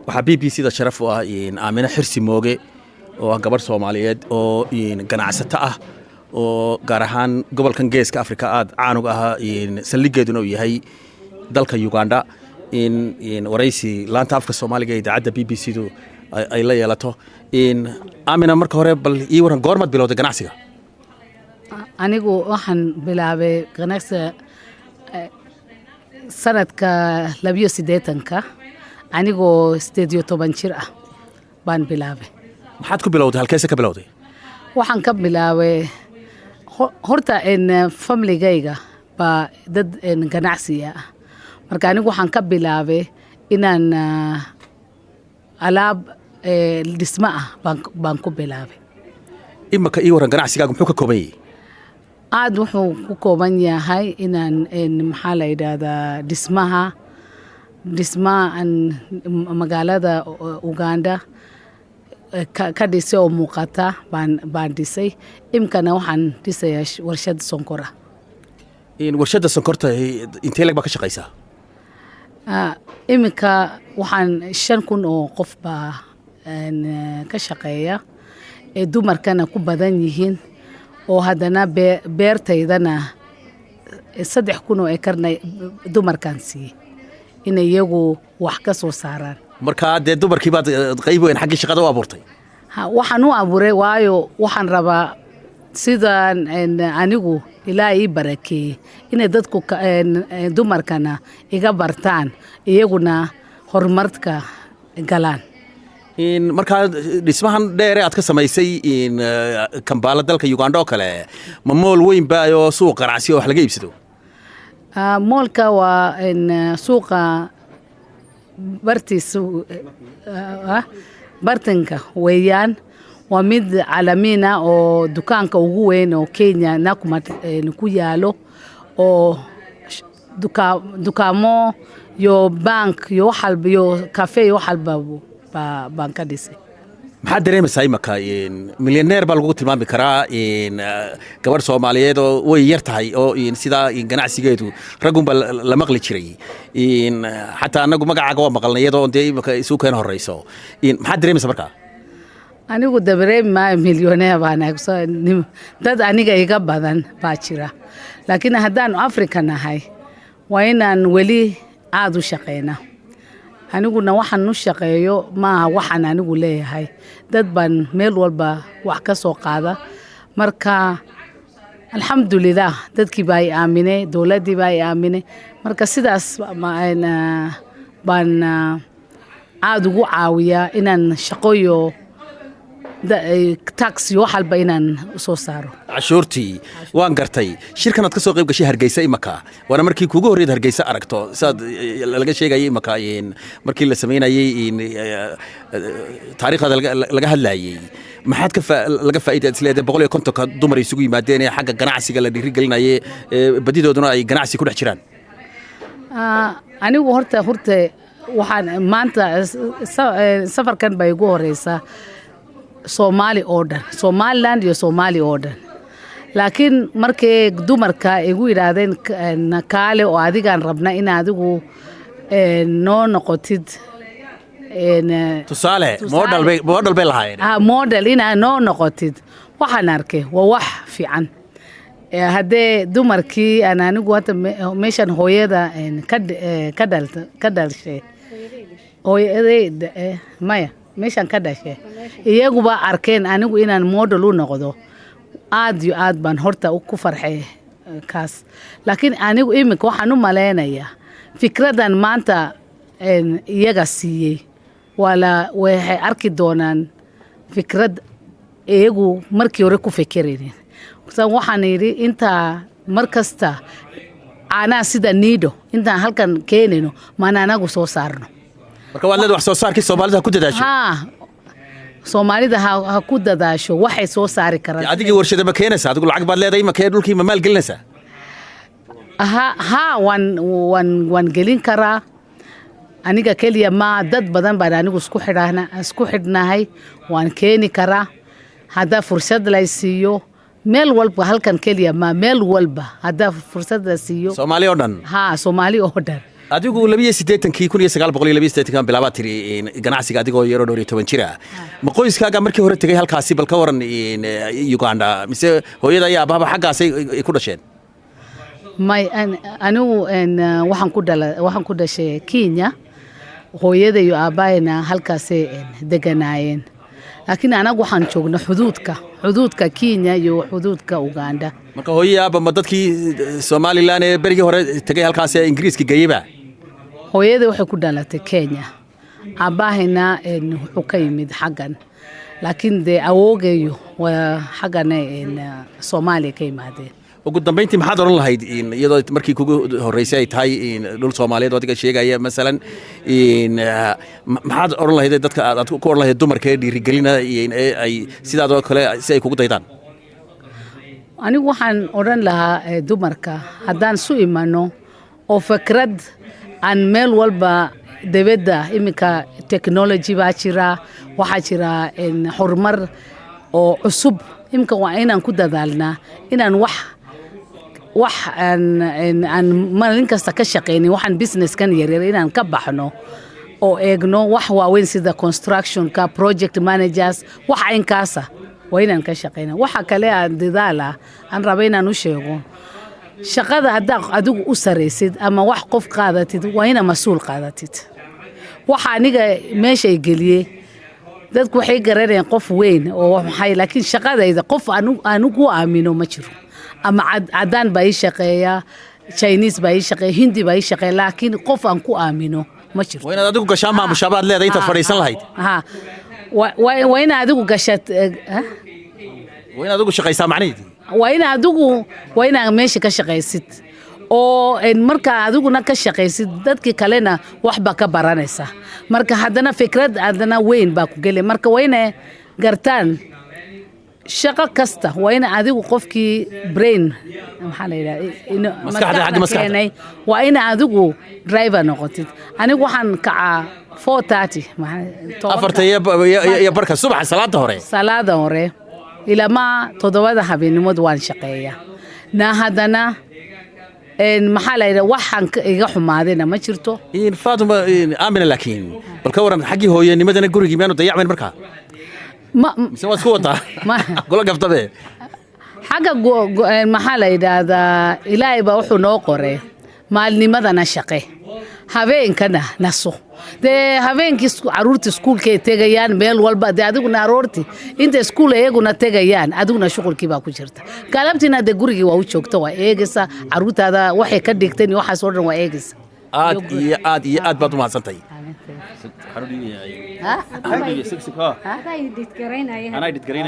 waxaa BBC da sharaf u ah Aamina Xirsi Mooge oo gabar Soomaaliyeed oo ganacsato ah oo gaar ahaan gobolkan Geeska Afrika aad caan uga ah saldhigeeduna uu yahay dalka Uganda waraysi laanta afka Soomaaliga ee idaacadda BBC du ay la yeelato Aamina marka hore bal ii waran goormad bilowday ganacsiga anigu waxaan bilaabay ganacsiga sanadka 82 anigoo 18 jir ah baan bilaabay. maxaad ku bilowday halkeesa ka bilowday? waxaan ka bilaabay horta family-gayga baa dad ganacsiga ah marka anigu waxaan ka bilaabay inaan alaab dhisma ah baan ku bilaabay. imaka ii waran ganacsigaagu muxuu ka kooban yahay? aad wuxuu ku kooban yahay inaan maxaa la yidhaahdaa dhismaha magaalada Uganda ka dhisay oo muuqata baan dhisay. imkana waxaan dhisayaa warshad sonkor ah. warshadda sonkorta intee lag baa ka shaqaysaa? imika waxaan 5,000 oo qof baa ka shaqeeya dumarkana ku badan yihiin oo haddana beertaydana 3,000 oo ekarna dumarkan siiyey inay iyagu wax ka soo saaraan. marka dee dumarkii baad qayb weyn xaggii shaqada u abuurtay? waxaan u abuuray waayo waxaan rabaa sidaan anigu ilaa ii barakeeyey inay dadku dumarkana iga bartaan iyaguna horumarka galaan. markaa dhismahan dheere aad ka samaysay Kampala dalka Uganda oo kale ma mool weyn baa oo suuq ganacsi oo wax laga iibsado? moolka waa suuqa bartanka weeyaan waa mid caalamiina oo dukaanka ugu weyn oo Kenya Nakumatt ku yaalo oo dukaamo iyo bank iyo waxalba iyo cafe iyo waxalba baan ka dhisay. maxaad dareemaysaa imaka milyaneer baa lagu tilmaami karaa gabar Soomaaliyeed oo way yar tahay oo sida ganacsigeedu ragunba la maqli jiray xataa anagu magacaaga waa maqalnay iyadoo intee imaka isu keen horeyso maxaad dareemaysaa markaa? anigu dareemay milyaneer baan dad aniga iga badan baa jira laakiin haddaan Afrika nahay waa inaan weli aad u shaqeynaa. aniguna waxaan u shaqeeyo maaha waxaan anigu leeyahay dad baan meel walba wax ka soo qaada marka alxamdulillah dadkii baa i aaminay dawladdii baa i aaminay marka sidaas baan aad ugu caawiyaa inaan shaqooyo taxi waxalba inaan soo saaro. cashuurtii waan gartay shirkan aad ka soo qayb gashay Hargeysa imaka waana markii kuugu horreeyay Hargeysa aragto saad laga sheegay imaka markii la sameynayay taariikhda laga hadlayay maxaad laga faa'iiday isleedahay 150 dumar isugu yimaadeen ee xagga ganacsiga la dhiirigelinayay badidooduna ay ganacsi ku dhex jiraan? anigu horta waxaan maanta safarkan bay ugu horeysaa Somali order Somaliland iyo Somali order laakiin markay dumarka igu yiraahdeen kaale oo adigaan rabna in adigu noo noqotid tusaale model bay lahaayeen model ina noo noqotid waxaan arkay waa wax fiican haddee dumarkii anigu hata meeshan hooyada ka dhalshay hooyada maya meeshan ka dhashay iyaguba arkeen anigu inaan model u noqdo aad iyo aad baan horta ku farxay kaas laakiin anigu imika waxaan u maleynayaa fikradan maanta iyaga siiyey waxay arki doonaan fikrad iyagu markii hore ku fekereen waxaan yidhi intaa markasta aanaa sida niido intaan halkan keenayno maana anagu soo saarno. marka waad leedahay wax soo saarkii Soomaalida ku dadaasho? Soomaalida ha ku dadaasho waxay soo saari karaan. adigii warshada ma keenaysaa? adigu lacag baad leedahay ma keen dhulkii ma maal gelinaysaa? waan gelin karaa aniga kaliya ma dad badan baan anigu isku xidhnahay waan keeni karaa hadda fursad la siiyo meel walba halkan kaliya ma meel walba hadda fursad la siiyo. Soomaali oo dhan? Soomaali oo dhan adigu 280kii 19280 bilaabaad tiri ganacsiga adigoo yaro dhowr 10 jir ah ma qoyskaaga markii hore tagay halkaasi bal ka waran Uganda mise hooyada ayaa aababa xaggaas ay ku dhasheen may anigu waxaan ku dhashay Kenya hooyada iyo aabaayna halkaas deganaayeen laakiin anagu waxaan joognaa xuduudka Kenya iyo xuduudka Uganda marka hooyada aaba ma dadkii Somaliland ee berigii hore tagay halkaas ee Ingiriiska geeyba hooyada waxay ku dhalatay Kenya aabahayna wuxuu ka yimid xaggan laakiin de awoogayo waa xaggan Soomaaliya ka yimaadeen ugu dambeyntii maxaad oran lahayd iyadoo markii kugu horeysay ay tahay dhul Soomaaliyeed oo adiga sheegaya masalan maxaad oran lahayd dadka aad ku oran lahayd dumarka dhiirigelina ay sidaadoo kale si ay kugu daydaan anigu waxaan oran lahaa dumarka haddaan su imano oo fikrad aan meel walba dibadda imika technology baa jira waxaa jira horumar oo cusub imika waa inaan ku dadaalnaa inaan wax aan maalin kasta ka shaqeynin waxaan businesskan yaryar inaan ka baxno oo eegno wax waaweyn sida constructionka project managers wax aynkaasa waa inaan ka shaqeyna waxa kale aan dadaala aan raba inaan u sheego shaqada haddaa adigu u sareysid ama wax qof qaadatid waa ina mas'uul qaadatid waxa aniga meesha ay geliyay dadku waxay garanayaan qof weyn oo maxay laakiin shaqadayda qof anigu aamino ma jiro ama cadaan baa ii shaqeeya Chinese baa ii shaqeeya Hindi baa ii shaqeeya laakiin qof aan ku aamino ma jiro waa inaad adigu gashaan ma mushabaad leedahay inta fariisan lahayd waa inaad adigu gashat waa inaad adigu shaqaysaa macnaheedu waa inaad meesha ka shaqaysid oo marka adiguna ka shaqaysid dadkii kalena waxba ka baranaysa marka haddana fikrad haddana weyn baa ku gelay marka waa inay gartaan shaqo kasta waa ina adigu qofkii brain maxaa la yiraahdaa maskaxda waa ina adigu driver noqotid anigu waxaan kacaa 4:30 iyo barka subax salaada hore ilaa ma 7 habeenimood waan shaqeeyaa haddana maxaa la yiraahdaa waxaan iga xumaadayna ma jirto Fatima aamina laakiin bal ka waran xaqii hooyanimadana gurigii maanu dayacmeen markaa mise waad ku wadaa gola gaftabe xaga maxaa la yiraahdaa Ilaahay baa wuxuu noo qoray maalnimadana shaqe habeenkana naso de habeenkii caruurta iskuulka tegayaan meel walba de adiguna aroorti inta iskuul ayaguna tegayaan adiguna shaqulkii baa ku jirta galabtina de gurigii waa u joogto waa eegaysa caruurtaada waxay ka dhigteen waxaas oo dhan waa eegaysa aad baad u mahadsantahay ها؟ أنا يديت كرين